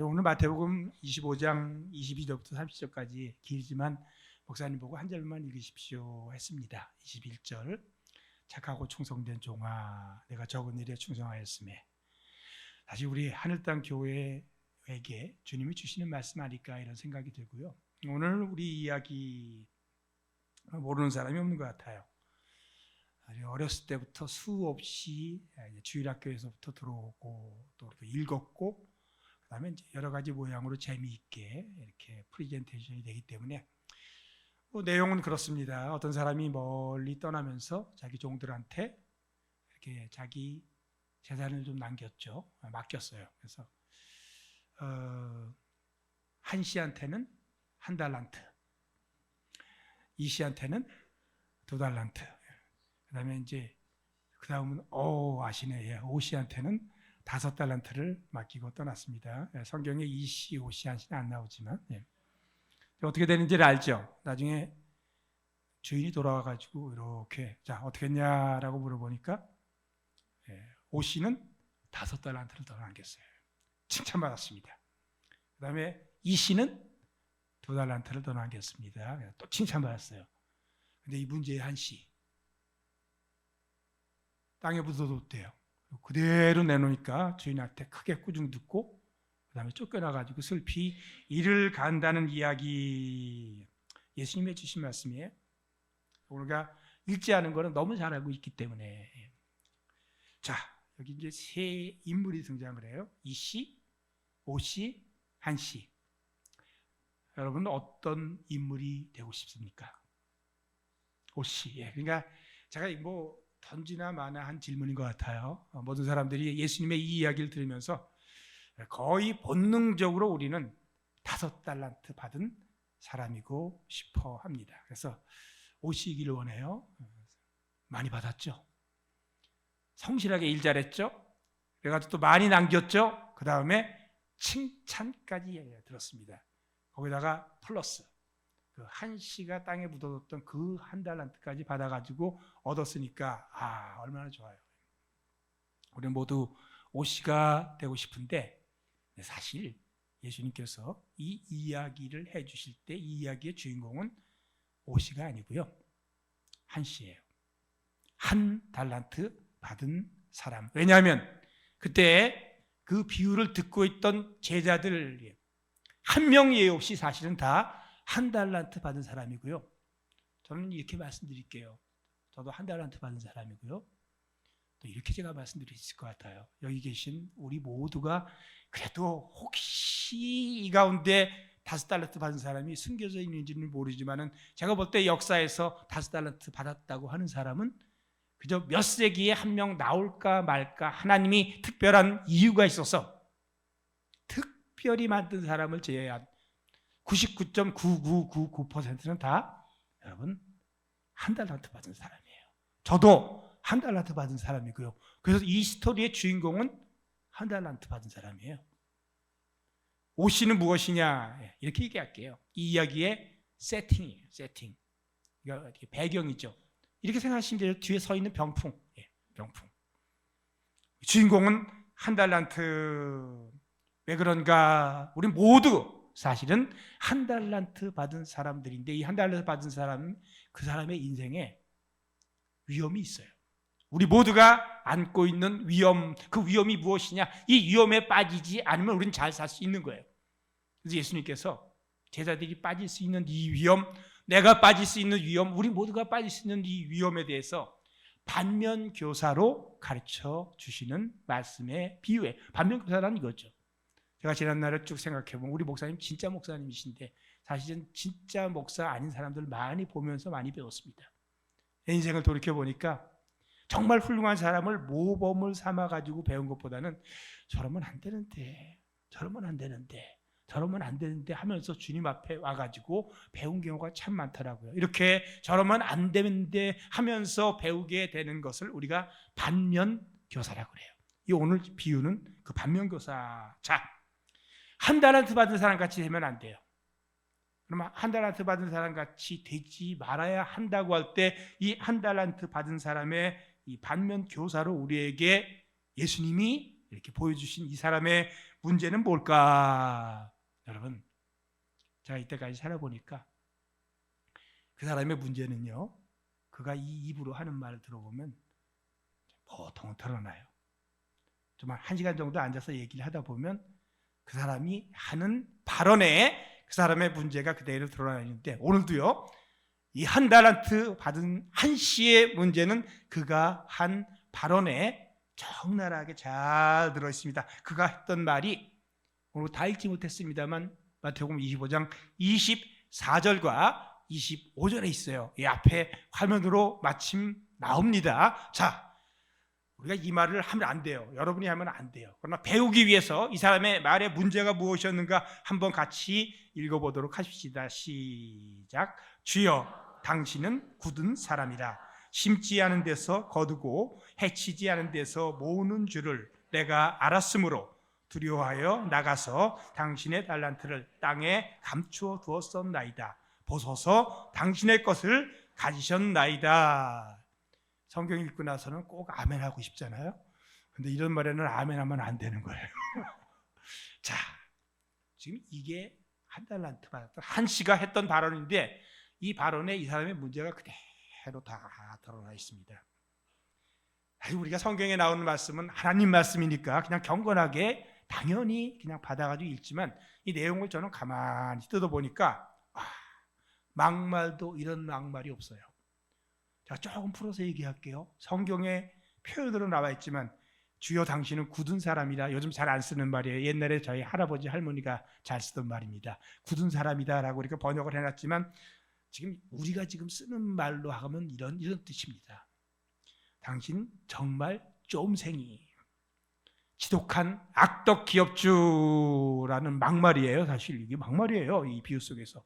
오늘 마태복음 25장 22절부터 30절까지 길지만 목사님 보고 한 절만 읽으십시오 했습니다. 21절 착하고 충성된 종아 내가 적은 일에 충성하였음에. 사실 우리 하늘땅 교회에게 주님이 주시는 말씀 아닐까 이런 생각이 들고요. 오늘 우리 이야기 모르는 사람이 없는 것 같아요. 어렸을 때부터 수없이 주일학교에서부터 들어오고 또 읽었고 그다음에 이제 여러 가지 모양으로 재미있게 이렇게 프레젠테이션이 되기 때문에 내용은 그렇습니다. 어떤 사람이 멀리 떠나면서 자기 종들한테 이렇게 자기 재산을 좀 남겼죠. 맡겼어요. 그래서 한 씨한테는 1달란트, 이 씨한테는 2달란트. 그다음에 이제 그다음은 아시네. 5 씨한테는 5달란트를 맡기고 떠났습니다. 성경에 2씨, 5씨, 1씨는 안 나오지만 어떻게 되는지를 알죠. 나중에 주인이 돌아와가지고 이렇게 자 어떻게 했냐라고 물어보니까 5씨는 5달란트를 더 남겼어요. 칭찬받았습니다. 그 다음에 2씨는 2달란트를 더 남겼습니다. 또 칭찬받았어요. 근데 이 문제의 1씨 땅에 묻어뒀대요. 그대로 내놓으니까 주인한테 크게 꾸중 듣고 그 다음에 쫓겨나가지고 슬피 이를 간다는 이야기, 예수님의 주신 말씀이에요. 우리가 읽지 않은 거는 너무 잘 알고 있기 때문에. 자, 여기 이제 세 인물이 등장을 해요. 2씨, 5씨, 1씨. 여러분 어떤 인물이 되고 싶습니까? 5씨. 그러니까 제가 던지나 마나한 질문인 것 같아요. 모든 사람들이 예수님의 이 이야기를 들으면서 거의 본능적으로 우리는 5달란트 받은 사람이고 싶어 합니다. 그래서 5씨이기를 원해요. 많이 받았죠. 성실하게 일 잘했죠. 그래가지고 또 많이 남겼죠. 그 다음에 칭찬까지 들었습니다. 거기다가 플러스 그 1씨가 땅에 묻어뒀던 그 1달란트까지 받아가지고 얻었으니까 얼마나 좋아요. 우리 모두 5씨가 되고 싶은데 사실 예수님께서 이 이야기를 해주실 때 이 이야기의 주인공은 5씨가 아니고요. 1씨예요. 1달란트 받은 사람. 왜냐하면 그때 그 비유를 듣고 있던 제자들 한 명 예외 없이 사실은 다 1달란트 받은 사람이고요. 저는 이렇게 말씀드릴게요. 저도 1달란트 받은 사람이고요. 또 이렇게 제가 말씀드릴 수 있을 것 같아요. 여기 계신 우리 모두가 그래도 혹시 이 가운데 5달란트 받은 사람이 숨겨져 있는지는 모르지만은 제가 볼 때 역사에서 5달란트 받았다고 하는 사람은 그저 몇 세기에 한 명 나올까 말까 하나님이 특별한 이유가 있어서 특별히 만든 사람을 제외한 99.9999%는 다 여러분 1달란트 받은 사람이에요. 저도 1달란트 받은 사람이고요. 그래서 이 스토리의 주인공은 1달란트 받은 사람이에요. 5씨는 무엇이냐 이렇게 얘기할게요. 이 이야기의 세팅이에요. 세팅. 이거 배경이죠. 이렇게 생각하시면 돼요. 뒤에 서 있는 병풍. 병풍. 주인공은 1달란트. 왜 그런가? 우리 모두 사실은 1달란트 받은 사람들인데 이 1달란트 받은 사람은 그 사람의 인생에 위험이 있어요. 우리 모두가 안고 있는 위험, 그 위험이 무엇이냐? 이 위험에 빠지지 않으면 우리는 잘 살 수 있는 거예요. 그래서 예수님께서 제자들이 빠질 수 있는 이 위험, 내가 빠질 수 있는 위험, 우리 모두가 빠질 수 있는 이 위험에 대해서 반면교사로 가르쳐 주시는 말씀의 비유예요. 반면교사라는 이거죠. 제가 지난날을 쭉 생각해보면 우리 목사님 진짜 목사님이신데 사실은 진짜 목사 아닌 사람들 많이 보면서 많이 배웠습니다. 내 인생을 돌이켜보니까 정말 훌륭한 사람을 모범을 삼아가지고 배운 것보다는 저러면 안 되는데 저러면 안 되는데 저러면 안 되는데 하면서 주님 앞에 와가지고 배운 경우가 참 많더라고요. 이렇게 저러면 안 되는데 하면서 배우게 되는 것을 우리가 반면교사라고 그래요. 이 오늘 비유는 그 반면교사. 자, 1달란트 받은 사람 같이 되면 안 돼요. 그러면 1달란트 받은 사람 같이 되지 말아야 한다고 할 때 이 1달란트 받은 사람의 이 반면 교사로 우리에게 예수님이 이렇게 보여주신 이 사람의 문제는 뭘까? 여러분, 제가 이때까지 살아보니까 그 사람의 문제는요, 그가 이 입으로 하는 말을 들어보면 보통 드러나요. 정말 1시간 정도 앉아서 얘기를 하다 보면 그 사람이 하는 발언에 그 사람의 문제가 그대로 드러나는데, 오늘도요, 이 한 달란트 받은 한 씨의 문제는 그가 한 발언에 적나라하게 잘 들어있습니다. 그가 했던 말이 오늘 다 읽지 못했습니다만 마태복음 25장 24절과 25절에 있어요. 이 앞에 화면으로 마침 나옵니다. 자, 우리가 이 말을 하면 안 돼요. 여러분이 하면 안 돼요. 그러나 배우기 위해서 이 사람의 말의 문제가 무엇이었는가 한번 같이 읽어보도록 하십시다. 시작. 주여, 당신은 굳은 사람이라. 심지 않은 데서 거두고 해치지 않은 데서 모으는 줄을 내가 알았으므로 두려워하여 나가서 당신의 달란트를 땅에 감추어 두었었나이다. 보소서, 당신의 것을 가지셨나이다. 성경 읽고 나서는 꼭 아멘 하고 싶잖아요. 근데 이런 말에는 아멘 하면 안 되는 거예요. 자, 지금 이게 한 달란트 받았던 한 씨가 했던 발언인데, 이 발언에 이 사람의 문제가 그대로 다 드러나 있습니다. 우리가 성경에 나오는 말씀은 하나님 말씀이니까 그냥 경건하게 당연히 그냥 받아가지고 읽지만, 이 내용을 저는 가만히 뜯어보니까 막말도 이런 막말이 없어요. 자, 조금 풀어서 얘기할게요. 성경에 표현으로 나와 있지만 주여 당신은 굳은 사람이다. 요즘 잘 안 쓰는 말이에요. 옛날에 저희 할아버지 할머니가 잘 쓰던 말입니다. 굳은 사람이다 라고 이렇게 번역을 해놨지만 지금 우리가 지금 쓰는 말로 하면 이런 뜻입니다. 당신 정말 쫌생이, 지독한 악덕 기업주라는 막말이에요. 사실 이게 막말이에요. 이 비유 속에서.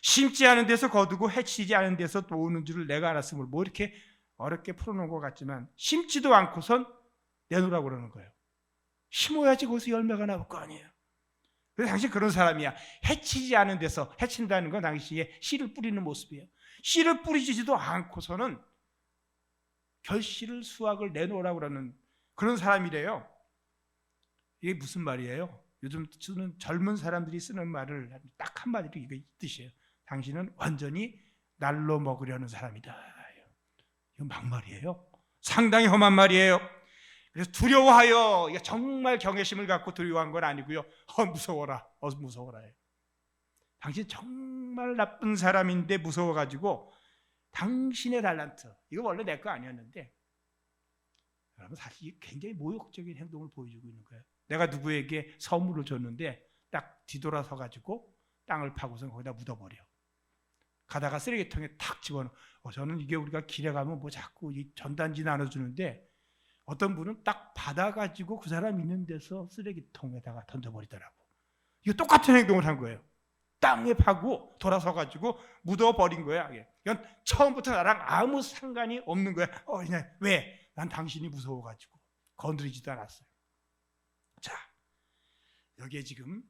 심지 않은 데서 거두고 해치지 않은 데서 모으는 줄을 내가 알았으므로, 뭐 이렇게 어렵게 풀어놓은 것 같지만 심지도 않고선 내놓으라고 그러는 거예요. 심어야지 거기서 열매가 나올 거 아니에요. 그래서 당신 그런 사람이야. 해치지 않은 데서, 해친다는 건 당시에 씨를 뿌리는 모습이에요. 씨를 뿌리지도 않고서는 결실을, 수확을 내놓으라고 그러는 그런 사람이래요. 이게 무슨 말이에요? 요즘 쓰는 젊은 사람들이 쓰는 말을 딱 한마디로 이거 뜻이에요. 당신은 완전히 날로 먹으려는 사람이다. 이건 막말이에요. 상당히 험한 말이에요. 그래서 두려워하여, 이게 정말 경외심을 갖고 두려워한 건 아니고요. 무서워라, 무서워라예요. 당신 정말 나쁜 사람인데 무서워가지고 당신의 달란트, 이거 원래 내 거 아니었는데, 여러분 사실 이게 굉장히 모욕적인 행동을 보여주고 있는 거예요. 내가 누구에게 선물을 줬는데 딱 뒤돌아서 가지고 땅을 파고서 거기다 묻어버려. 가다가 쓰레기통에 탁 집어넣어. 저는 이게 우리가 길에 가면 뭐 자꾸 이 전단지 나눠주는데, 어떤 분은 딱 받아가지고 그 사람 있는 데서 쓰레기통에다가 던져버리더라고. 이거 똑같은 행동을 한 거예요. 땅에 파고 돌아서 가지고 묻어버린 거야. 이건 처음부터 나랑 아무 상관이 없는 거야. 그냥 왜? 난 당신이 무서워가지고 건드리지도 않았어요. 자, 여기에 지금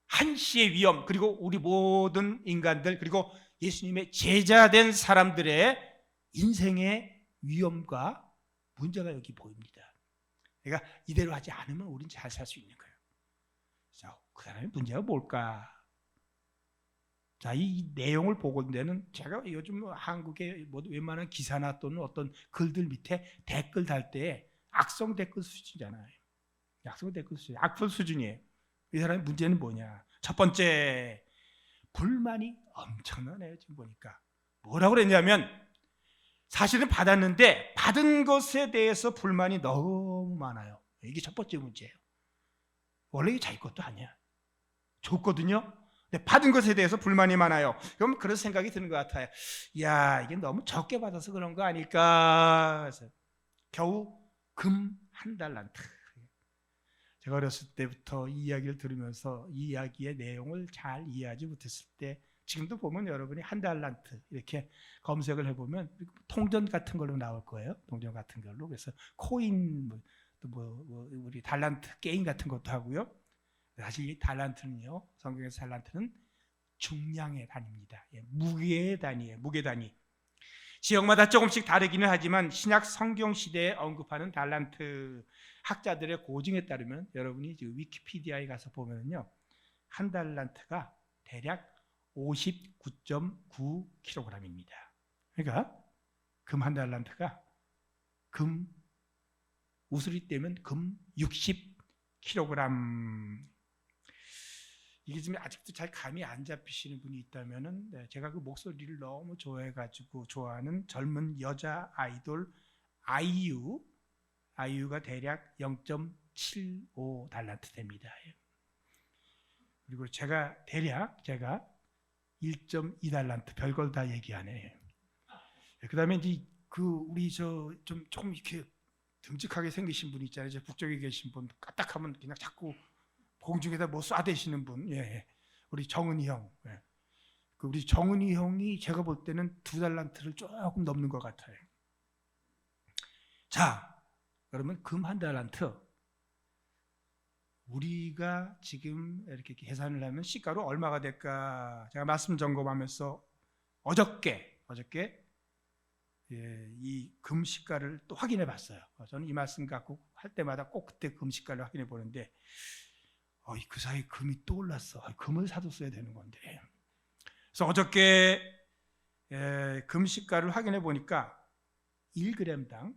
한 씨의 위험, 그리고 우리 모든 인간들, 그리고 예수님의 제자된 사람들의 인생의 위험과 문제가 여기 보입니다. 그러니까 이대로 하지 않으면 우리는 잘 살 수 있는 거예요. 자, 그 사람의 문제가 뭘까? 자, 이 내용을 보건대는 제가 요즘 한국의 웬만한 기사나 또는 어떤 글들 밑에 댓글 달 때 악성 댓글 수준이잖아요. 악성 댓글 수준, 악플 수준이에요. 이 사람의 문제는 뭐냐? 첫 번째, 불만이 엄청나네요. 지금 보니까 뭐라고 그랬냐면, 사실은 받았는데 받은 것에 대해서 불만이 너무 많아요. 이게 첫 번째 문제예요. 원래 이게 자기 것도 아니야. 줬거든요. 근데 받은 것에 대해서 불만이 많아요. 그럼 그런 생각이 드는 것 같아요. 야, 이게 너무 적게 받아서 그런 거 아닐까. 그래서 겨우 금 한 달란트. 제가 어렸을 때부터 이 이야기를 들으면서 이 이야기의 내용을 잘 이해하지 못했을 때, 지금도 보면 여러분이 한 달란트 이렇게 검색을 해보면 통전 같은 걸로 나올 거예요. 통전 같은 걸로. 그래서 코인, 우리 달란트 게임 같은 것도 하고요. 사실 이 달란트는요, 성경에서 달란트는 중량의 단위입니다. 무게의 단위예요. 무게 단위. 지역마다 조금씩 다르기는 하지만 신약 성경 시대에 언급하는 달란트 학자들의 고증에 따르면 여러분이 위키피디아에 가서 보면요, 한 달란트가 대략 59.9kg입니다. 그러니까 금 한 달란트가 금 우슬이 떼면 금 60kg. 이게 지금 아직도 잘 감이 안 잡히시는 분이 있다면은, 제가 그 목소리를 너무 좋아해가지고 좋아하는 젊은 여자 아이돌 아이유가 대략 0.75 달란트 됩니다. 그리고 제가 1.2 달란트, 별걸 다 얘기하네. 그다음에 이제 우리 조금 이렇게 듬직하게 생기신 분 있잖아요. 북쪽에 계신 분, 까딱하면 그냥 자꾸 공중에다 뭐 쏴대시는 분, 우리 정은이 형. 우리 정은이 형이 제가 볼 때는 2달란트를 조금 넘는 것 같아요. 자, 그러면 금 한 달란트, 우리가 지금 이렇게 계산을 하면 시가로 얼마가 될까? 제가 말씀 점검하면서 어저께 이 금 시가를 또 확인해 봤어요. 저는 이 말씀 갖고 할 때마다 꼭 그때 금 시가를 확인해 보는데, 그 사이 금이 또 올랐어. 금을 사뒀어야 되는 건데. 그래서 어저께 금 시가를 확인해 보니까 1g당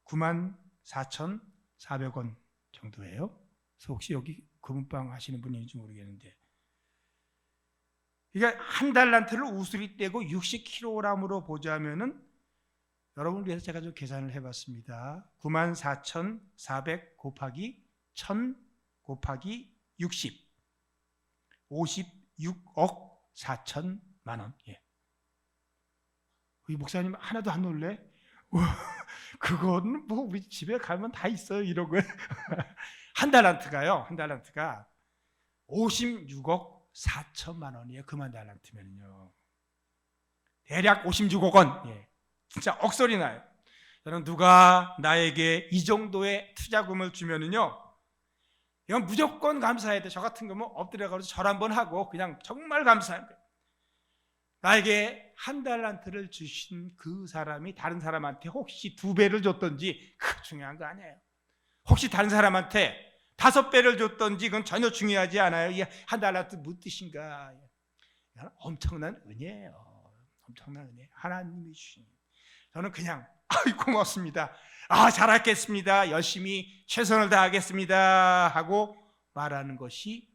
94,400원 정도예요. 그래서 혹시 여기 금은방 하시는 분인지 모르겠는데, 그러니까 한 달란트를 우슬이 떼고 60kg으로 보자면은, 여러분을 위해서 제가 좀 계산을 해봤습니다. 94,400 곱하기 1000 곱하기 60, 56억 4천만 원. 우리 목사님 하나도 안 놀래? 그건 뭐 우리 집에 가면 다 있어요, 이러고. 한 달란트가 56억 4천만 원이에요. 금 한 달란트면요. 대략 56억 원. 진짜 억소리 나요. 저는 누가 나에게 이 정도의 투자금을 주면은요, 이건 무조건 감사해야 돼. 저 같은 거면 엎드려가지고 절 한번 하고 그냥 정말 감사합니다. 나에게 한 달란트를 주신 그 사람이 다른 사람한테 혹시 2배를 줬던지, 그 중요한 거 아니에요. 혹시 다른 사람한테 5배를 줬던지 그건 전혀 중요하지 않아요. 이 한 달란트 무슨 뜻인가? 이건 엄청난 은혜예요. 엄청난 은혜. 하나님이 주신. 저는 그냥 고맙습니다. 잘하겠습니다. 열심히 최선을 다하겠습니다. 하고 말하는 것이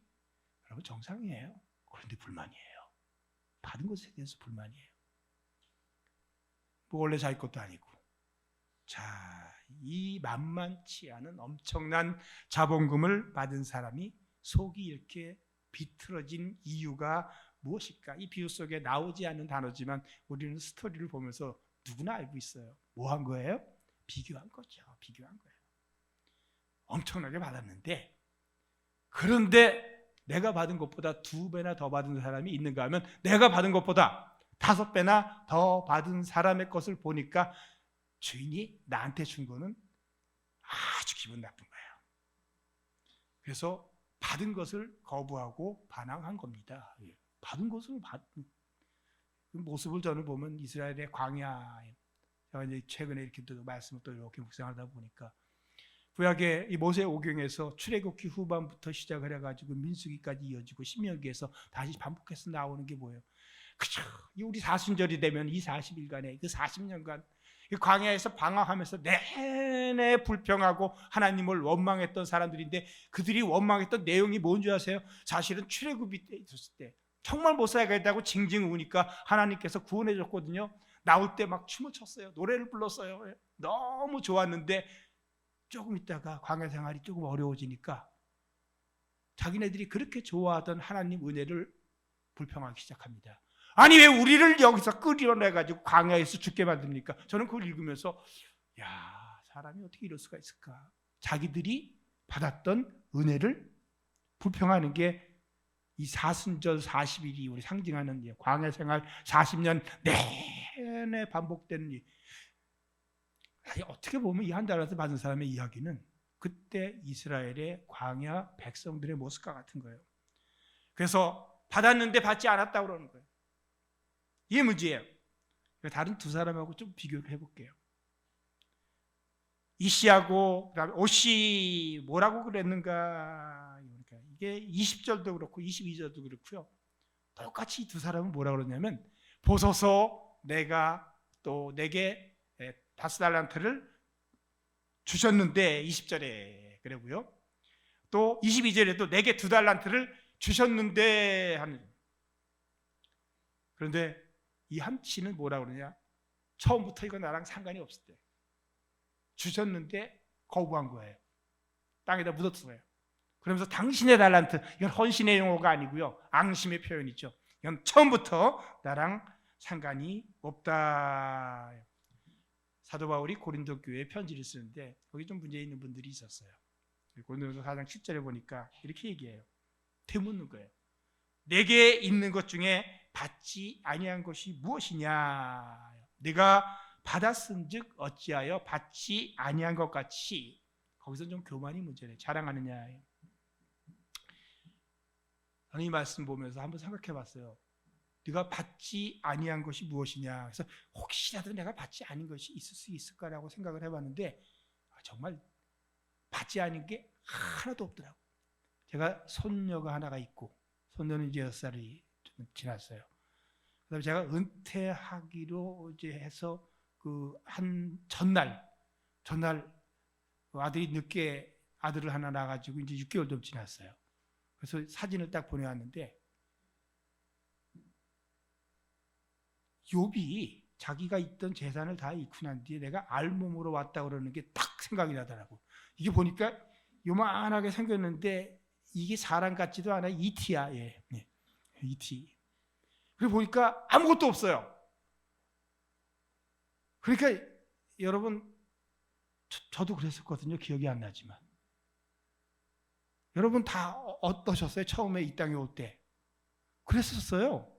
여러분 정상이에요. 그런데 불만이에요. 받은 것에 대해서 불만이에요. 뭐 원래 자기 것도 아니고. 자, 이 만만치 않은 엄청난 자본금을 받은 사람이 속이 이렇게 비틀어진 이유가 무엇일까? 이 비유 속에 나오지 않는 단어지만 우리는 스토리를 보면서 누구나 알고 있어요. 뭐 한 거예요? 비교한 거죠. 비교한 거예요. 엄청나게 받았는데, 그런데 내가 받은 것보다 2배나 더 받은 사람이 있는가 하면, 내가 받은 것보다 5배나 더 받은 사람의 것을 보니까 주인이 나한테 준 거는 아주 기분 나쁜 거예요. 그래서 받은 것을 거부하고 반항한 겁니다. 받은 것을 모습을 저는 보면 이스라엘의 광야에, 제가 이제 최근에 이렇게 또 말씀을 또 이렇게 묵상하다 보니까 구약의 이 모세오경에서 출애굽기 후반부터 시작을 해가지고 민수기까지 이어지고 신명기에서 다시 반복해서 나오는 게 뭐예요? 그죠? 우리 사순절이 되면 이 40일간의 그 40년간 광야에서 방황하면서 내내 불평하고 하나님을 원망했던 사람들인데, 그들이 원망했던 내용이 뭔지 아세요? 사실은 출애굽이 있었을 때 정말 못 살겠다고 징징 우니까 하나님께서 구원해 줬거든요. 나올 때 막 춤을 췄어요. 노래를 불렀어요. 너무 좋았는데 조금 있다가 광야 생활이 조금 어려워지니까 자기네들이 그렇게 좋아하던 하나님 은혜를 불평하기 시작합니다. 아니 왜 우리를 여기서 끌어내가지고 광야에서 죽게 만듭니까? 저는 그걸 읽으면서 사람이 어떻게 이럴 수가 있을까? 자기들이 받았던 은혜를 불평하는 게 이 사순절 40일이 우리 상징하는 광야 생활 40년 내내 반복되는 일. 어떻게 보면 이 한 달란트 받은 사람의 이야기는 그때 이스라엘의 광야 백성들의 모습과 같은 거예요. 그래서 받았는데 받지 않았다고 그러는 거예요. 이게 문제예요. 다른 두 사람하고 좀 비교를 해볼게요. 이씨하고 그다음에 오씨 뭐라고 그랬는가? 그러니까 이게 20절도 그렇고 22절도 그렇고요. 똑같이 두 사람은 뭐라고 그러냐면 보소서 내가 또 내게 5달란트를 주셨는데 20절에 그러고요. 또 22절에도 내게 2달란트를 주셨는데 하는. 그런데 이 한 씨는 뭐라고 그러냐? 처음부터 이거 나랑 상관이 없을 때 주셨는데 거부한 거예요. 땅에다 묻었어요. 그러면서 당신의 달란트, 이건 헌신의 용어가 아니고요, 앙심의 표현이죠. 이건 처음부터 나랑 상관이 없다. 사도 바울이 고린도 교회에 편지를 쓰는데 거기 좀 문제 있는 분들이 있었어요. 고린도서 4장 10절에 보니까 이렇게 얘기해요. 되묻는 거예요. 내게 있는 것 중에 받지 아니한 것이 무엇이냐? 내가 받았은즉 어찌하여 받지 아니한 것 같이. 거기서 좀 교만이 문제네. 자랑하느냐. 저는 이 말씀 보면서 한번 생각해 봤어요. 네가 받지 아니한 것이 무엇이냐. 그래서 혹시라도 내가 받지 않은 것이 있을 수 있을까라고 생각을 해봤는데 정말 받지 않은 게 하나도 없더라고요. 제가 손녀가 하나가 있고 손녀는 이제 6살이 좀 지났어요. 그다음에 제가 은퇴하기로 이제 해서 그 한 전날 아들이 늦게 아들을 하나 낳아가지고 이제 6개월 좀 지났어요. 그래서 사진을 딱 보내왔는데 욥이 자기가 있던 재산을 다 잃고 난 뒤에 내가 알몸으로 왔다 그러는 게 딱 생각이 나더라고. 이게 보니까 요만하게 생겼는데 이게 사람 같지도 않아. 이티야. 예. 이티. 그리고 보니까 아무것도 없어요. 그러니까 여러분 저도 그랬었거든요. 기억이 안 나지만. 여러분 다 어떠셨어요? 처음에 이 땅에 올 때. 그랬었어요.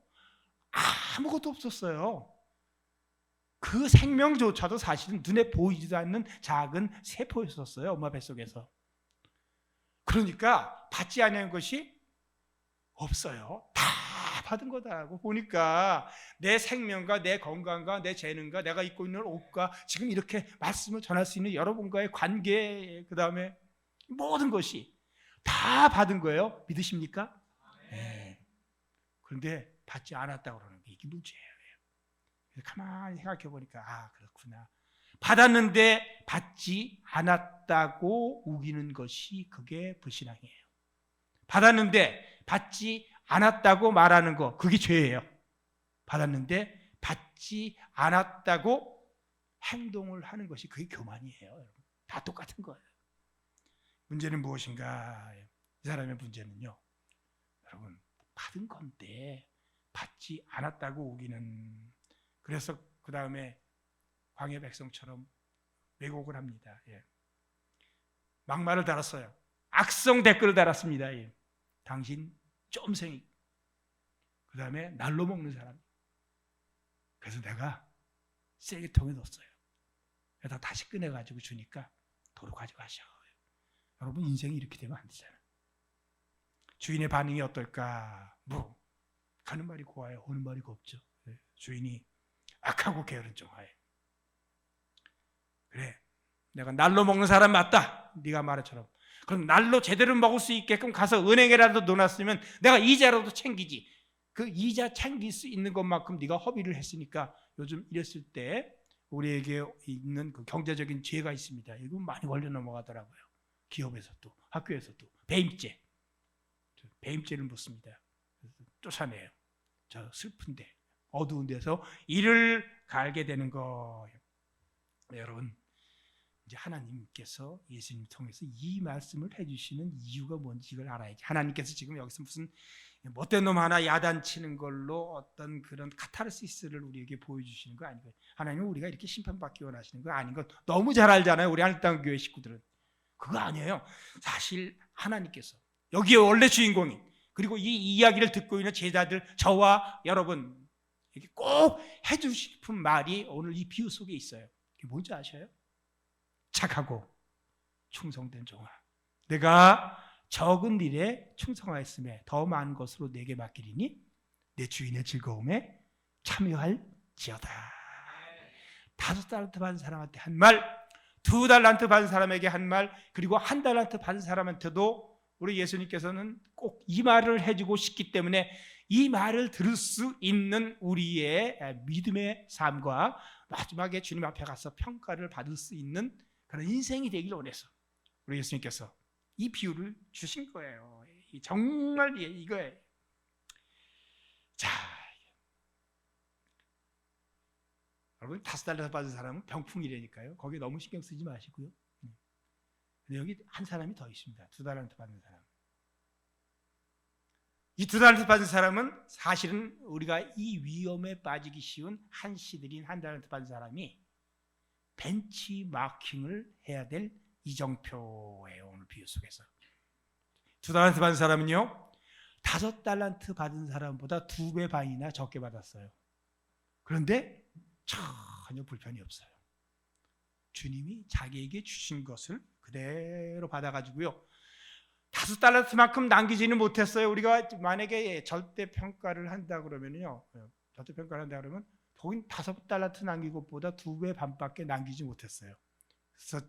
아무것도 없었어요. 그 생명조차도 사실은 눈에 보이지도 않는 작은 세포였었어요. 엄마 뱃속에서. 그러니까 받지 않은 것이 없어요. 다 받은 거다라고 보니까 내 생명과 내 건강과 내 재능과 내가 입고 있는 옷과 지금 이렇게 말씀을 전할 수 있는 여러분과의 관계, 그 다음에 모든 것이 다 받은 거예요. 믿으십니까? 네. 그런데 받지 않았다고 그러는 게 이게 문제예요. 가만히 생각해 보니까 그렇구나. 받았는데 받지 않았다고 우기는 것이 그게 불신앙이에요. 받았는데 받지 않았다고 말하는 거, 그게 죄예요. 받았는데 받지 않았다고 행동을 하는 것이 그게 교만이에요. 다 똑같은 거예요. 문제는 무엇인가? 이 사람의 문제는요, 여러분, 받은 건데 받지 않았다고 우기는. 그래서 그 다음에 광야 백성처럼 왜곡을 합니다. 막말을 달았어요. 악성 댓글을 달았습니다. 당신 쫌생이. 그 다음에 날로 먹는 사람. 그래서 내가 쓰레기통에 넣었어요. 그래서 다시 꺼내가지고 주니까 도로 가져가셔. 여러분 인생이 이렇게 되면 안 되잖아요. 주인의 반응이 어떨까? 가는 말이 고와요. 오는 말이 곱죠. 주인이 악하고 게으른 종하에. 그래, 내가 날로 먹는 사람 맞다. 네가 말한처럼. 그럼 날로 제대로 먹을 수 있게끔 가서 은행에라도 넣어놨으면 내가 이자라도 챙기지. 그 이자 챙길 수 있는 것만큼 네가 허비를 했으니까. 요즘 이랬을 때 우리에게 있는 그 경제적인 죄가 있습니다. 이거 많이 걸려 넘어가더라고요. 기업에서도 학교에서도 배임죄를 묻습니다. 쫓아내요. 저 슬픈데 어두운 데서 이를 갈게 되는 거예요. 여러분, 이제 하나님께서 예수님 통해서 이 말씀을 해주시는 이유가 뭔지 이걸 알아야지. 하나님께서 지금 여기서 무슨 못된 놈 하나 야단치는 걸로 어떤 그런 카타르시스를 우리에게 보여주시는 거 아니고요. 하나님은 우리가 이렇게 심판받기 원하시는 거 아닌 것 너무 잘 알잖아요. 우리 하늘땅교회 식구들은. 그거 아니에요. 사실 하나님께서 여기에 원래 주인공인, 그리고 이 이야기를 듣고 있는 제자들, 저와 여러분 이게 꼭 해주고 싶은 말이 오늘 이 비유 속에 있어요. 그게 뭔지 아셔요? 착하고 충성된 종아, 내가 적은 일에 충성하였음에 더 많은 것으로 내게 맡기리니 내 주인의 즐거움에 참여할지어다. 5달란트 받은 사람한테 한 말, 2달란트 받은 사람에게 한 말, 그리고 1달란트 받은 사람한테도 우리 예수님께서는 꼭 이 말을 해주고 싶기 때문에 이 말을 들을 수 있는 우리의 믿음의 삶과 마지막에 주님 앞에 가서 평가를 받을 수 있는 그런 인생이 되기를 원해서 우리 예수님께서 이 비유를 주신 거예요. 정말 이거예요. 자, 여러분 5달란트 받은 사람은 병풍이라니까요. 거기에 너무 신경 쓰지 마시고요. 근데 여기 한 사람이 더 있습니다. 2달란트 받은 사람. 이 2달란트 받은 사람은 사실은 우리가 이 위험에 빠지기 쉬운 한시들인 1달란트 받은 사람이 벤치마킹을 해야 될 이정표예요. 오늘 비유 속에서 2달란트 받은 사람은요 5달란트 받은 사람보다 2배 반이나 적게 받았어요. 그런데 전혀 불편이 없어요. 주님이 자기에게 주신 것을 그대로 받아가지고요 5달란트만큼 남기지는 못했어요. 우리가 만약에 절대평가를 한다 그러면요 절대평가를 한다 그러면 거긴 5달란트 남긴 것보다 2배 반밖에 남기지 못했어요. 그래서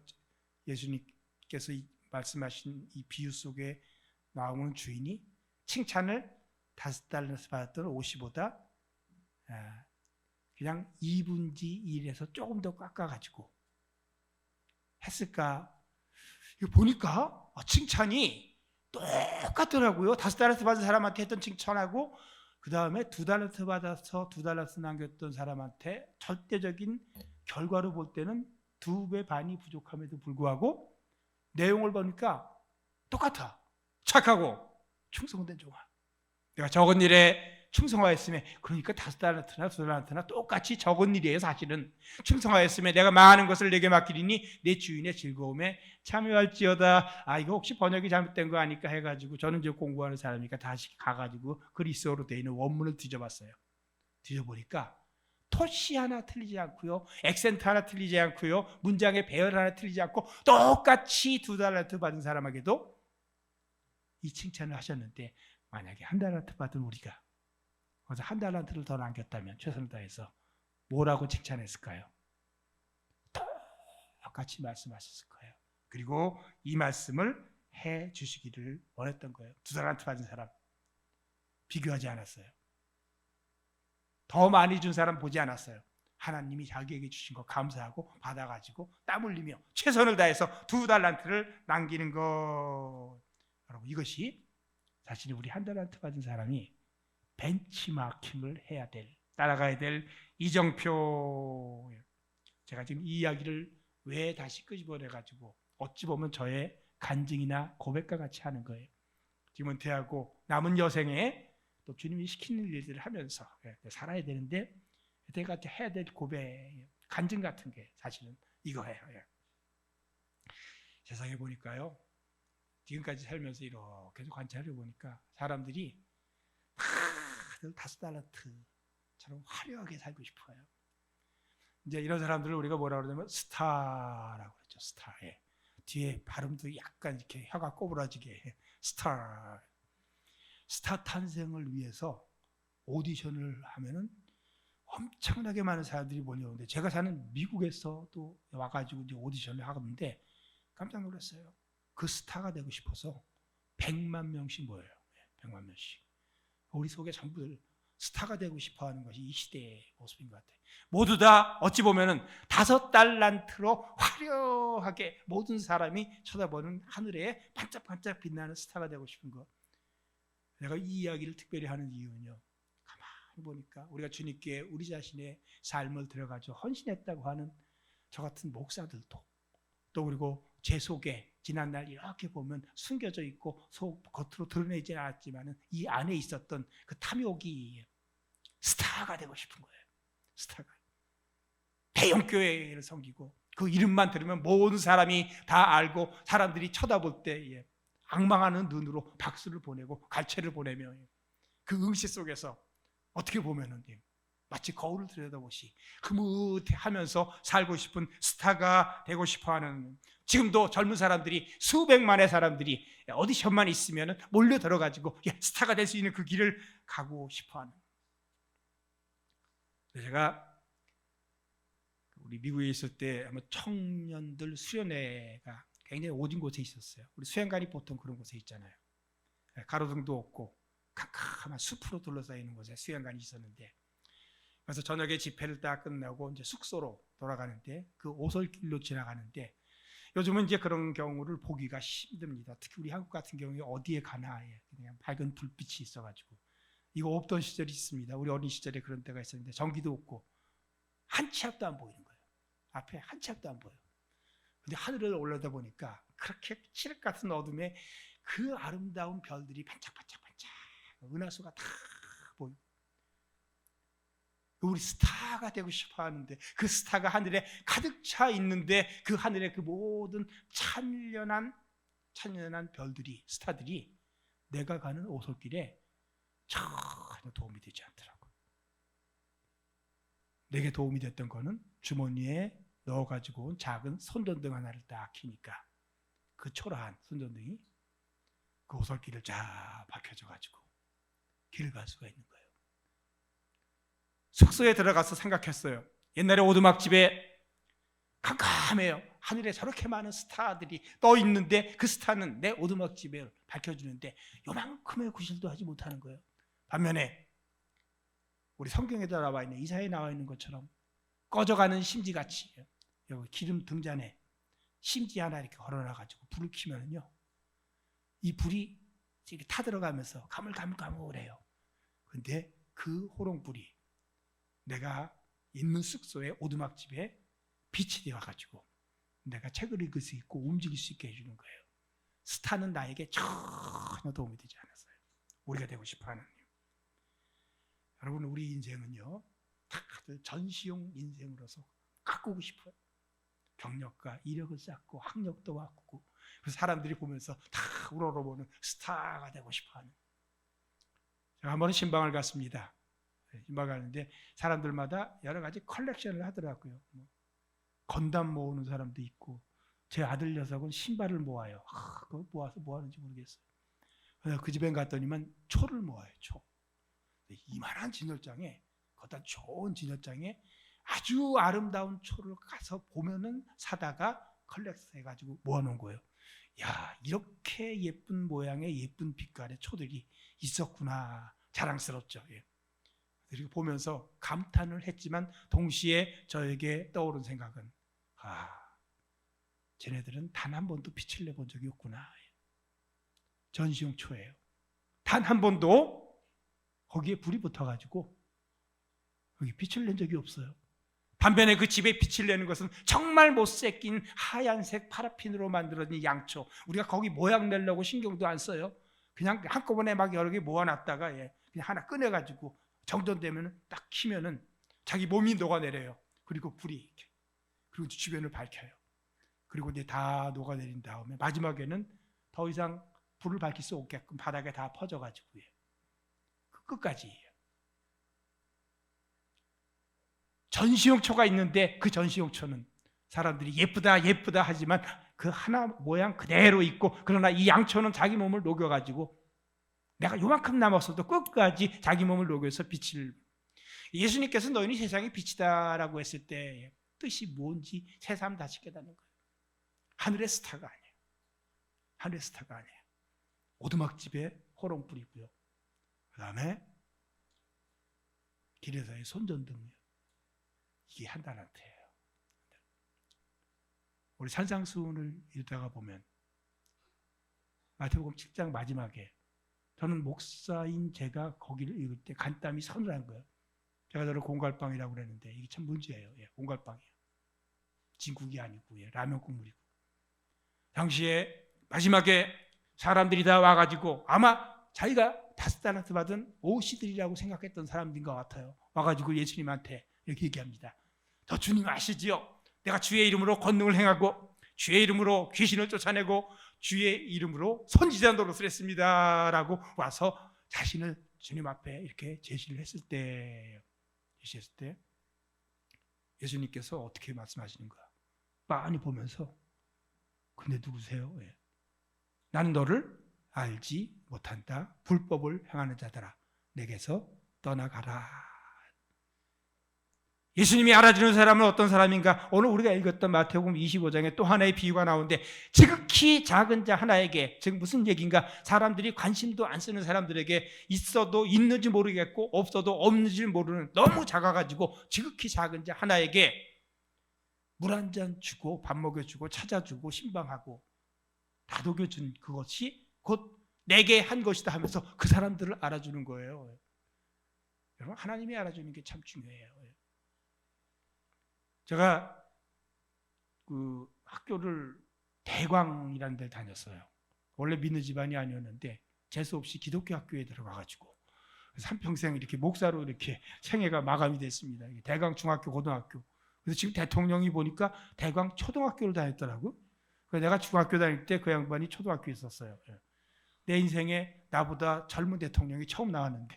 예수님께서 말씀하신 이 비유 속에 나오는 주인이 칭찬을 5달란트 받았던 50보다 그냥 2분지 1에서 조금 더 깎아가지고 했을까? 이거 보니까 칭찬이 똑같더라고요. 5달란트 받은 사람한테 했던 칭찬하고 그 다음에 2달란트 받아서 2달란트 남겼던 사람한테 절대적인 결과로 볼 때는 2배 반이 부족함에도 불구하고 내용을 보니까 똑같아. 착하고 충성된 종아. 내가 적은 일에 충성하였으면 그러니까 5달란트나 2달란트나 똑같이 적은 일이에요. 사실은 충성하였으면 내가 많은 것을 내게 맡기리니 내 주인의 즐거움에 참여할지어다. 이거 혹시 번역이 잘못된 거 아닐까 해가지고 저는 이제 공부하는 사람이니까 다시 가가지고 그리스어로 되어 있는 원문을 뒤져봤어요. 뒤져보니까 토시 하나 틀리지 않고요, 액센트 하나 틀리지 않고요, 문장의 배열 하나 틀리지 않고 똑같이 2달란트 받은 사람에게도 이 칭찬을 하셨는데 만약에 1달란트 받은 우리가 그래서 1달란트를 더 남겼다면 최선을 다해서 뭐라고 칭찬했을까요? 똑같이 말씀하셨을 거예요. 그리고 이 말씀을 해 주시기를 원했던 거예요. 2달란트 받은 사람 비교하지 않았어요. 더 많이 준 사람 보지 않았어요. 하나님이 자기에게 주신 거 감사하고 받아가지고 땀 흘리며 최선을 다해서 2달란트를 남기는 것. 여러분 이것이 사실 우리 1달란트 받은 사람이 벤치마킹을 해야 될, 따라가야 될 이정표. 제가 지금 이 이야기를 왜 다시 끄집어내가지고 어찌 보면 저의 간증이나 고백과 같이 하는 거예요. 지금 은퇴하고 남은 여생에 또 주님이 시키는 일들을 하면서 살아야 되는데 내가 해야 될 고백, 간증 같은 게 사실은 이거예요. 세상에 보니까요, 지금까지 살면서 이렇게 관찰해 보니까 사람들이 다들 5달란트처럼 화려하게 살고 싶어요. 이제 이런 사람들을 우리가 뭐라고 그러냐면 스타라고 그러죠. 스타. 뒤에 발음도 약간 이렇게 혀가 꼬부라지게 스타. 스타 탄생을 위해서 오디션을 하면은 엄청나게 많은 사람들이 몰려오는데 제가 사는 미국에서도 와가지고 이제 오디션을 하는데 깜짝 놀랐어요. 그 스타가 되고 싶어서 100만 명씩 모여요. 100만 명씩. 우리 속에 전부들 스타가 되고 싶어하는 것이 이 시대의 모습인 것 같아요. 모두 다 어찌 보면은 5달란트로 화려하게 모든 사람이 쳐다보는 하늘에 반짝반짝 빛나는 스타가 되고 싶은 것. 내가 이 이야기를 특별히 하는 이유는요, 가만히 보니까 우리가 주님께 우리 자신의 삶을 들어가지고 헌신했다고 하는 저 같은 목사들도 또 그리고 제 속에 지난날 이렇게 보면 숨겨져 있고 겉으로 드러내지 않았지만 이 안에 있었던 그 탐욕이 스타가 되고 싶은 거예요. 스타가. 대형교회를 섬기고 그 이름만 들으면 모든 사람이 다 알고 사람들이 쳐다볼 때 악망하는 눈으로 박수를 보내고 갈채를 보내며 그 응시 속에서 어떻게 보면은 마치 거울을 들여다보시 흐뭇해하면서 살고 싶은 스타가 되고 싶어하는, 지금도 젊은 사람들이 수백만의 사람들이 오디션만 있으면 몰려 들어가지고 스타가 될 수 있는 그 길을 가고 싶어하는. 제가 우리 미국에 있을 때 아마 청년들 수련회가 굉장히 오진 곳에 있었어요. 우리 수행관이 보통 그런 곳에 있잖아요. 가로등도 없고 캄캄한 숲으로 둘러싸여 있는 곳에 수행관이 있었는데, 그래서 저녁에 집회를 딱 끝나고 이제 숙소로 돌아가는데 그 오솔길로 지나가는데, 요즘은 이제 그런 경우를 보기가 힘듭니다. 특히 우리 한국 같은 경우에 어디에 가나 그냥 밝은 불빛이 있어가지고, 이거 없던 시절이 있습니다. 우리 어린 시절에 그런 때가 있었는데 전기도 없고 한 치 앞도 안 보이는 거예요. 앞에 한 치 앞도 안 보여. 근데 하늘을 올라다 보니까 그렇게 칠흑 같은 어둠에 그 아름다운 별들이 반짝반짝반짝 은하수가 다 보이고, 우리 스타가 되고 싶어 하는데 그 스타가 하늘에 가득 차 있는데 그 하늘의 그 모든 찬란한 별들이, 스타들이 내가 가는 오솔길에 전혀 도움이 되지 않더라고요. 내게 도움이 됐던 거는 주머니에 넣어가지고 온 작은 손전등 하나를 딱 켜니까 그 초라한 손전등이 그 오솔길을 쫙 밝혀줘가지고 길을 갈 수가 있는 거예요. 숙소에 들어가서 생각했어요. 옛날에 오두막집에 캄캄해요. 하늘에 저렇게 많은 스타들이 떠 있는데 그 스타는 내 오두막집에 밝혀주는데 요만큼의 구실도 하지 못하는 거예요. 반면에 우리 성경에 나와 있는, 이사야에 나와 있는 것처럼 꺼져가는 심지같이 여기 기름 등잔에 심지 하나 이렇게 걸어놔가지고 불을 켜면요, 이 불이 이렇게 타들어가면서 가물가물가물해요. 근데 그 호롱불이 내가 있는 숙소의 오두막집에 빛이 되어가지고 내가 책을 읽을 수 있고 움직일 수 있게 해주는 거예요. 스타는 나에게 전혀 도움이 되지 않았어요. 우리가 되고 싶어하는 님. 여러분, 우리 인생은요, 다들 전시용 인생으로서 가꾸고 싶어요. 경력과 이력을 쌓고 학력도 바꾸고, 그래서 사람들이 보면서 다 우러러보는 스타가 되고 싶어하는. 제가 한 번은 신방을 갔습니다. 신방 가는데 사람들마다 여러 가지 컬렉션을 하더라고요. 건담 모으는 사람도 있고, 제 아들 녀석은 신발을 모아요. 그걸 모아서 뭐 하는지 모르겠어요. 그래서 그 집에 갔더니만 초를 모아요. 초. 이만한 진열장에, 거기다 좋은 진열장에 아주 아름다운 초를 가서 보면은 사다가 컬렉트 해가지고 모아놓은 거예요. 야, 이렇게 예쁜 모양의 예쁜 빛깔의 초들이 있었구나. 자랑스럽죠. 예. 그리고 보면서 감탄을 했지만 동시에 저에게 떠오른 생각은, 쟤네들은 단 한 번도 빛을 내본 적이 없구나. 전시용 초예요. 단 한 번도 거기에 불이 붙어가지고 거기 빛을 낸 적이 없어요. 반면에 그 집에 빛을 내는 것은 정말 못생긴 하얀색 파라핀으로 만들어진 양초. 우리가 거기 모양 내려고 신경도 안 써요. 그냥 한꺼번에 막 여러 개 모아놨다가 그냥 하나 꺼내가지고 정돈되면 딱 키면은 자기 몸이 녹아내려요. 그리고 불이 이렇게, 그리고 주변을 밝혀요. 그리고 이제 다 녹아내린 다음에 마지막에는 더 이상 불을 밝힐 수 없게끔 바닥에 다 퍼져가지고 그 끝까지. 전시용 초가 있는데 그 전시용 초는 사람들이 예쁘다 예쁘다 하지만 그 하나 모양 그대로 있고, 그러나 이 양초는 자기 몸을 녹여가지고 내가 요만큼 남았어도 끝까지 자기 몸을 녹여서 빛을. 예수님께서 너희는 세상의 빛이다라고 했을 때 뜻이 뭔지 새삼 다시 깨닫는 거예요. 하늘의 스타가 아니에요. 하늘의 스타가 아니에요. 오두막집에 호롱불이고요. 그 다음에 길에서의 손전등이요. 이게 한 달란트예요. 우리 산상수훈을 읽다가 보면 마태복음 7장 마지막에, 저는 목사인 제가 거기를 읽을 때 간땀이 서늘한 거예요. 제가 저를 공갈빵이라고 그랬는데 이게 참 문제예요. 공갈빵이에요. 진국이 아니고 라면 국물이고. 당시에 마지막에 사람들이 다 와가지고 아마 자기가 5달란트 받은 오시들이라고 생각했던 사람들인 것 같아요. 와가지고 예수님한테 이렇게 얘기합니다. 저 주님 아시지요? 내가 주의 이름으로 권능을 행하고 주의 이름으로 귀신을 쫓아내고 주의 이름으로 선지자 노릇을 했습니다 라고 와서 자신을 주님 앞에 이렇게 제시를 했을 때 예수님께서 어떻게 말씀하시는가 빤히 보면서, 근데 누구세요? 나는 너를 알지 못한다. 불법을 행하는 자들아, 내게서 떠나가라. 예수님이 알아주는 사람은 어떤 사람인가? 오늘 우리가 읽었던 마태복음 25장에 또 하나의 비유가 나오는데, 지극히 작은 자 하나에게, 즉 무슨 얘기인가? 사람들이 관심도 안 쓰는 사람들에게 있어도 있는지 모르겠고 없어도 없는지 모르는, 너무 작아가지고 지극히 작은 자 하나에게 물 한 잔 주고 밥 먹여주고 찾아주고 신방하고 다독여준 그것이 곧 내게 한 것이다 하면서 그 사람들을 알아주는 거예요. 여러분, 하나님이 알아주는 게 참 중요해요. 제가 그 학교를 대광이라는 데를 다녔어요. 원래 믿는 집안이 아니었는데 재수 없이 기독교 학교에 들어가가지고 한평생 이렇게 목사로 이렇게 생애가 마감이 됐습니다. 대광 중학교 고등학교. 그래서 지금 대통령이 보니까 대광 초등학교를 다녔더라고. 그래서 내가 중학교 다닐 때 그 양반이 초등학교에 있었어요. 내 인생에 나보다 젊은 대통령이 처음 나왔는데.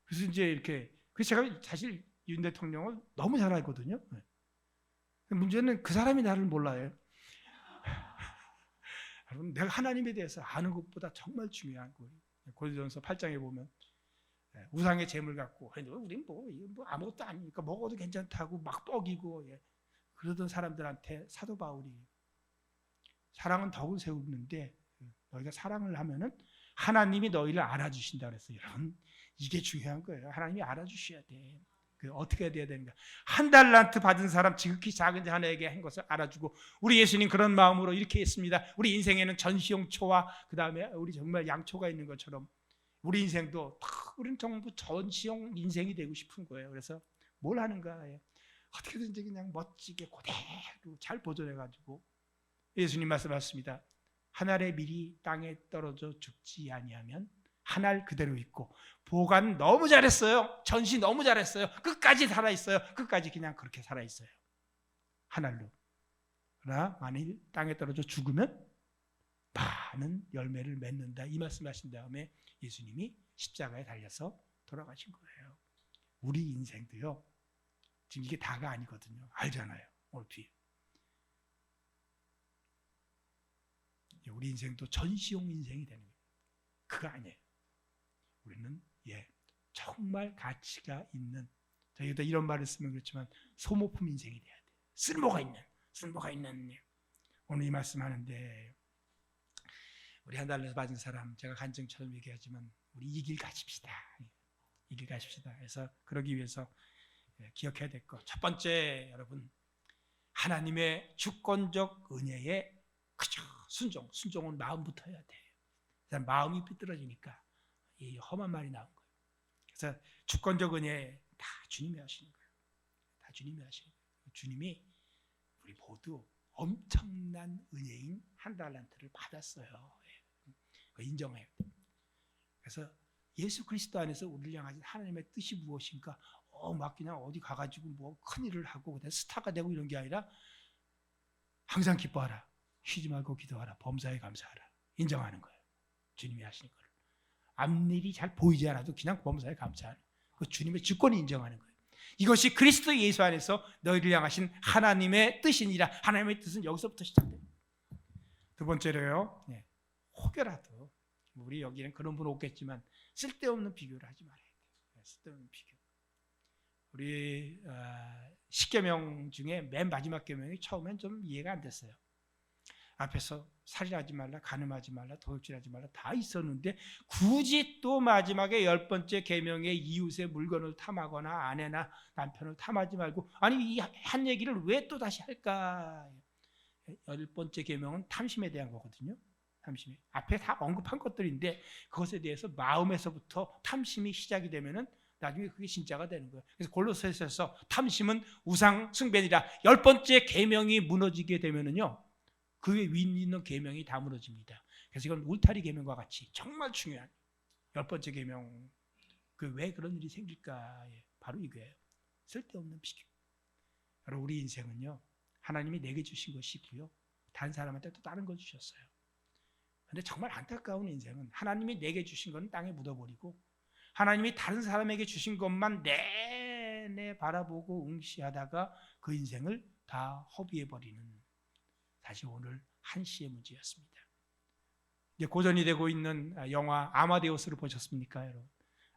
그래서 이제 이렇게, 그래서 제가 사실 윤 대통령을 너무 잘 알거든요. 문제는 그 사람이 나를 몰라요. 여러분, 내가 하나님에 대해서 아는 것보다 정말 중요한 거예요. 고린도전서 8장에 보면 우상의 재물 갖고 우린 뭐 아무것도 아니니까 먹어도 괜찮다고 막 뻐기고 그러던 사람들한테 사도 바울이 사랑은 덕을 세우는데 너희가 사랑을 하면은 하나님이 너희를 알아주신다 그랬어요. 여러분, 이게 중요한 거예요. 하나님이 알아주셔야 돼. 어떻게 해야 되는가? 한 달란트 받은 사람, 지극히 작은 자 하나에게 한 것을 알아주고, 우리 예수님 그런 마음으로 이렇게 했습니다. 우리 인생에는 전시용초와 그 다음에 우리 정말 양초가 있는 것처럼 우리 인생도 우리는 전부 전시용 인생이 되고 싶은 거예요. 그래서 뭘 하는가? 어떻게든지 그냥 멋지게 그대로 잘 보존해가지고, 예수님 말씀하셨습니다. 한 알의 밀이 땅에 떨어져 죽지 아니하면 한 알 그대로 있고, 보관 너무 잘했어요. 전시 너무 잘했어요. 끝까지 살아있어요. 끝까지 그냥 그렇게 살아있어요. 한 알로. 그러나 만일 땅에 떨어져 죽으면 많은 열매를 맺는다. 이 말씀하신 다음에 예수님이 십자가에 달려서 돌아가신 거예요. 우리 인생도요, 지금 이게 다가 아니거든요. 알잖아요. 오늘 뒤에. 우리 인생도 전시용 인생이 되는 거예요. 그거 아니에요. 우리는 정말 가치가 있는, 저희가 이런 말을 쓰면 그렇지만 소모품 인생이 돼야 돼요. 쓸모가 있는. 오늘 이 말씀하는데, 우리 한 달에서 받은 사람, 제가 간증처럼 얘기하지만 우리 이 길 가십시다. 이 길 가십시다. 그래서 그러기 위해서 기억해야 될 것, 첫 번째, 여러분, 하나님의 주권적 은혜에 그저 순종은 마음부터 해야 돼요. 마음이 삐뚤어지니까 이 험한 말이 나온 거예요. 그래서 주권적 은혜 다 주님이 하시는 거예요. 다 주님이 하시는 거예요. 주님이 우리 모두 엄청난 은혜인 한 달란트를 받았어요. 인정해야 돼요. 그래서 예수 그리스도 안에서 우리를 향하신 하나님의 뜻이 무엇인가? 막 그냥 어디 가가지고 뭐 큰일을 하고 그냥 스타가 되고 이런 게 아니라, 항상 기뻐하라, 쉬지 말고 기도하라, 범사에 감사하라, 인정하는 거예요. 주님이 하시는 거예요. 앞일이 잘 보이지 않아도 그냥 범사에 감사하는, 그 주님의 주권을 인정하는 거예요. 이것이 그리스도 예수 안에서 너희를 향하신 하나님의 뜻이니라. 하나님의 뜻은 여기서부터 시작돼요. 두 번째로요, 혹여라도 우리 여기는 그런 분 없겠지만 쓸데없는 비교를 하지 말아야 돼요. 쓸데없는 비교. 우리 10계명 중에 맨 마지막 계명이 처음엔 좀 이해가 안 됐어요. 앞에서 살인하지 말라, 간음하지 말라, 도둑질하지 말라 다 있었는데 굳이 또 마지막에 10번째 계명에 이웃의 물건을 탐하거나 아내나 남편을 탐하지 말고, 아니 이 한 얘기를 왜 또 다시 할까? 10번째 계명은 탐심에 대한 거거든요. 탐심이 앞에 다 언급한 것들인데, 그것에 대해서 마음에서부터 탐심이 시작이 되면은 나중에 그게 진짜가 되는 거예요. 그래서 골로새서에서 탐심은 우상 숭배니라. 10번째 계명이 무너지게 되면은요, 그 위에 있는 계명이 다 무너집니다. 그래서 이건 울타리 계명과 같이 정말 중요한 10번째 계명. 왜 그런 일이 생길까? 바로 이거예요. 쓸데없는 비교. 바로 우리 인생은요, 하나님이 내게 주신 것이 있고요, 다른 사람한테 또 다른 걸 주셨어요. 그런데 정말 안타까운 인생은 하나님이 내게 주신 건 땅에 묻어버리고, 하나님이 다른 사람에게 주신 것만 내내 바라보고 응시하다가 그 인생을 다 허비해버리는, 사실 오늘 한시의 문제였습니다. 이제 고전이 되고 있는 영화 아마데우스를 보셨습니까, 여러분?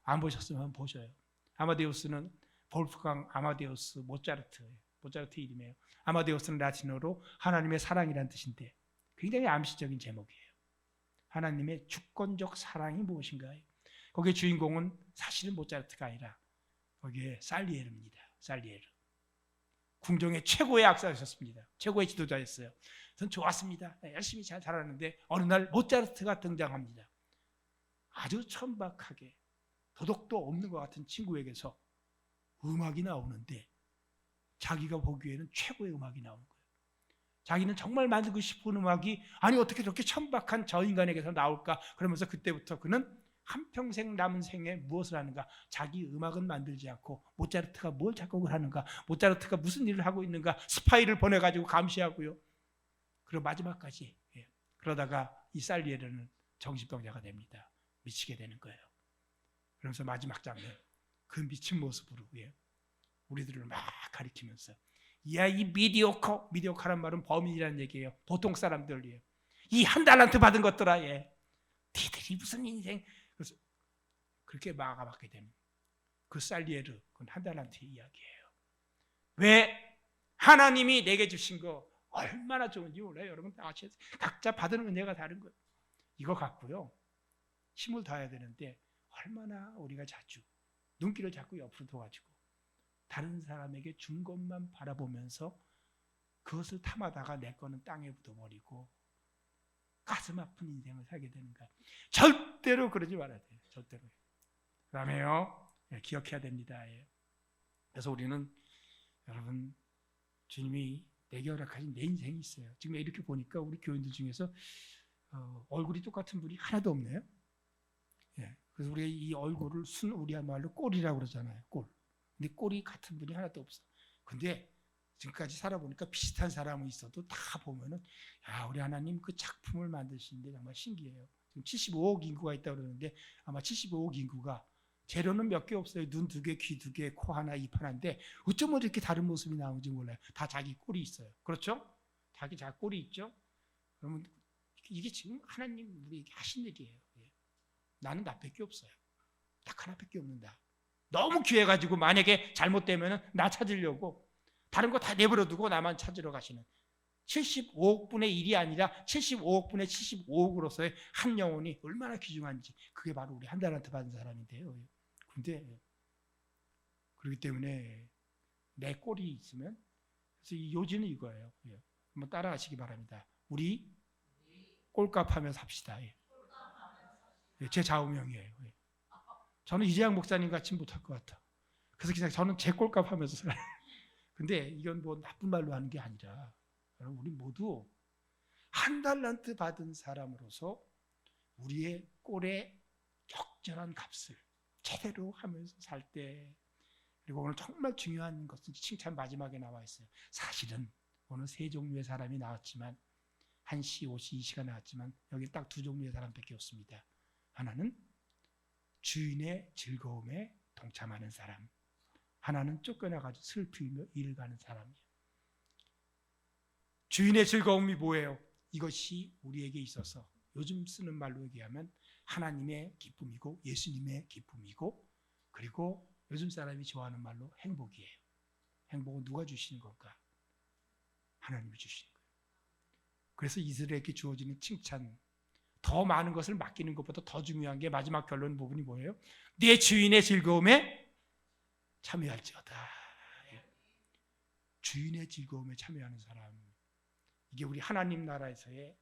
안 보셨으면 보셔요. 아마데우스는 볼프강 아마데우스 모차르트 이름이에요. 아마데우스는 라틴어로 하나님의 사랑이란 뜻인데 굉장히 암시적인 제목이에요. 하나님의 주권적 사랑이 무엇인가요? 거기에 주인공은 사실은 모차르트가 아니라 거기에 살리에르입니다. 살리에르. 궁정의 최고의 악사였습니다. 최고의 지도자였어요. 전 좋았습니다. 열심히 잘 살았는데 어느 날 모차르트가 등장합니다. 아주 천박하게 도덕도 없는 것 같은 친구에게서 음악이 나오는데 자기가 보기에는 최고의 음악이 나오는 거예요. 자기는 정말 만들고 싶은 음악이 아니 어떻게 저렇게 천박한 저 인간에게서 나올까? 그러면서 그때부터 그는 한평생 남은 생에 무엇을 하는가? 자기 음악은 만들지 않고 모차르트가 뭘 작곡을 하는가? 모차르트가 무슨 일을 하고 있는가? 스파이를 보내가지고 감시하고요. 그리고 마지막까지 그러다가 이 살리에르는 정신병자가 됩니다. 미치게 되는 거예요. 그러면서 마지막 장면 그 미친 모습으로 우리들을 막 가리키면서 야, 이 미디오커란 말은 범인이라는 얘기예요. 보통 사람들이에요. 이 한 달란트 받은 것들아, 니들이 무슨 인생? 그래서 그렇게 막아받게 되는 그 살리에르, 그건 한 달란트의 이야기예요. 왜? 하나님이 내게 주신 거 얼마나 좋은지 몰라요. 여러분 각자 받은 은혜가 다른 거예요. 이거 갖고요 힘을 다해야 되는데 얼마나 우리가 자주 눈길을 자꾸 옆으로 둬가지고 다른 사람에게 준 것만 바라보면서 그것을 탐하다가 내 거는 땅에 묻어버리고 가슴 아픈 인생을 살게 되는가. 절대로 그러지 말아야 돼요. 절대로. 그 다음에요 기억해야 됩니다. 그래서 우리는 여러분 주님이 내게 허락하신 내 인생이 있어요. 지금 이렇게 보니까 우리 교인들 중에서 얼굴이 똑같은 분이 하나도 없네요. 그래서 우리가 이 얼굴을 우리야말로 꼴이라고 그러잖아요. 꼴. 근데 꼴이 같은 분이 하나도 없어. 근데 지금까지 살아보니까 비슷한 사람은 있어도 다 보면은 야, 우리 하나님 그 작품을 만드시는데 정말 신기해요. 지금 75억 인구가 있다고 그러는데 아마 75억 인구가 재료는 몇 개 없어요. 눈 2개, 귀 2개, 코 하나, 입 하나인데 어쩌면 이렇게 다른 모습이 나오는지 몰라요. 다 자기 꼴이 있어요. 그렇죠? 자기 꼴이 있죠? 그러면 이게 지금 하나님 우리에게 하신 일이에요. 나는 나밖에 없어요. 딱 하나밖에 없는다. 너무 귀해가지고 만약에 잘못되면 나 찾으려고 다른 거 다 내버려두고 나만 찾으러 가시는 75억 분의 1이 아니라 75억 분의 75억으로서의 한 영혼이 얼마나 귀중한지 그게 바로 우리 한 달란트 받은 사람인데요. 근데 그렇기 때문에 내 꼴이 있으면 그래서 이 요지는 이거예요. 한번 따라하시기 바랍니다. 우리 꼴값하며 삽시다. 제 좌우명이에요. 저는 이재양 목사님 같이 못할 것 같아. 그래서 그냥 저는 제 꼴값 하면서 살아요. 근데 이건 뭐 나쁜 말로 하는 게 아니라 우리 모두 한 달란트 받은 사람으로서 우리의 꼴의 적절한 값을 제대로 하면서 살 때 그리고 오늘 정말 중요한 것은 칭찬 마지막에 나와 있어요. 사실은 오늘 3종류의 사람이 나왔지만 1시, 5시, 2시가 나왔지만 여기 딱 2종류의 사람밖에 없습니다. 하나는 주인의 즐거움에 동참하는 사람, 하나는 쫓겨나가지고 슬피며 일을 가는 사람이에요. 주인의 즐거움이 뭐예요? 이것이 우리에게 있어서 요즘 쓰는 말로 얘기하면 하나님의 기쁨이고 예수님의 기쁨이고 그리고 요즘 사람이 좋아하는 말로 행복이에요. 행복은 누가 주시는 건가? 하나님이 주시는 거예요. 그래서 이스라엘에게 주어지는 칭찬, 더 많은 것을 맡기는 것보다 더 중요한 게 마지막 결론 부분이 뭐예요? 내 주인의 즐거움에 참여할지어다. 주인의 즐거움에 참여하는 사람, 이게 우리 하나님 나라에서의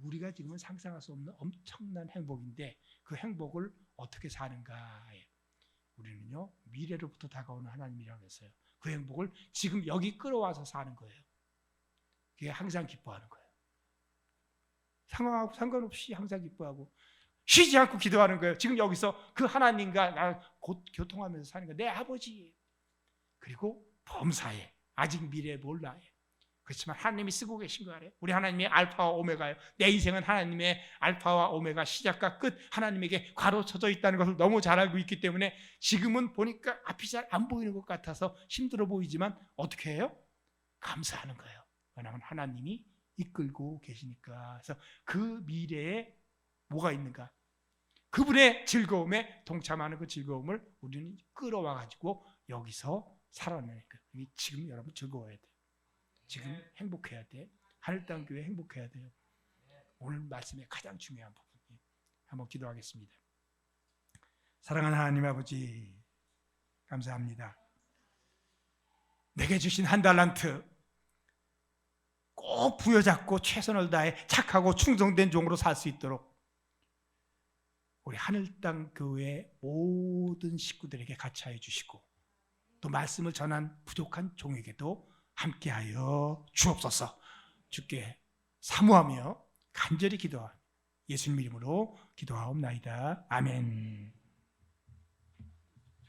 우리가 지금은 상상할 수 없는 엄청난 행복인데 그 행복을 어떻게 사는가? 우리는요 미래로부터 다가오는 하나님이라고 했어요. 그 행복을 지금 여기 끌어와서 사는 거예요. 그게 항상 기뻐하는 거예요. 상황하고 상관없이 항상 기뻐하고 쉬지 않고 기도하는 거예요. 지금 여기서 그 하나님과 나 곧 교통하면서 사는 거예요. 내 아버지. 그리고 범사에 아직 미래 몰라. 그렇지만 하나님이 쓰고 계신 거 알아요? 우리 하나님의 알파와 오메가예요. 내 인생은 하나님의 알파와 오메가 시작과 끝 하나님에게 가로쳐져 있다는 것을 너무 잘 알고 있기 때문에 지금은 보니까 앞이 잘 안 보이는 것 같아서 힘들어 보이지만 어떻게 해요? 감사하는 거예요. 왜냐하면 하나님이 이끌고 계시니까. 그래서 그 미래에 뭐가 있는가? 그분의 즐거움에 동참하는 그 즐거움을 우리는 끌어와 가지고 여기서 살아내니까 지금 여러분 즐거워야 돼. 지금 행복해야 돼. 하늘땅 교회 행복해야 돼요. 오늘 말씀의 가장 중요한 부분이에요. 한번 기도하겠습니다. 사랑하는 하나님 아버지, 감사합니다. 내게 주신 한 달란트 꼭 부여잡고 최선을 다해 착하고 충성된 종으로 살 수 있도록 우리 하늘땅 교회 모든 식구들에게 같이하여 주시고 또 말씀을 전한 부족한 종에게도 함께하여 주옵소서. 주께 사모하며 간절히 기도하며 예수님 이름으로 기도하옵나이다. 아멘.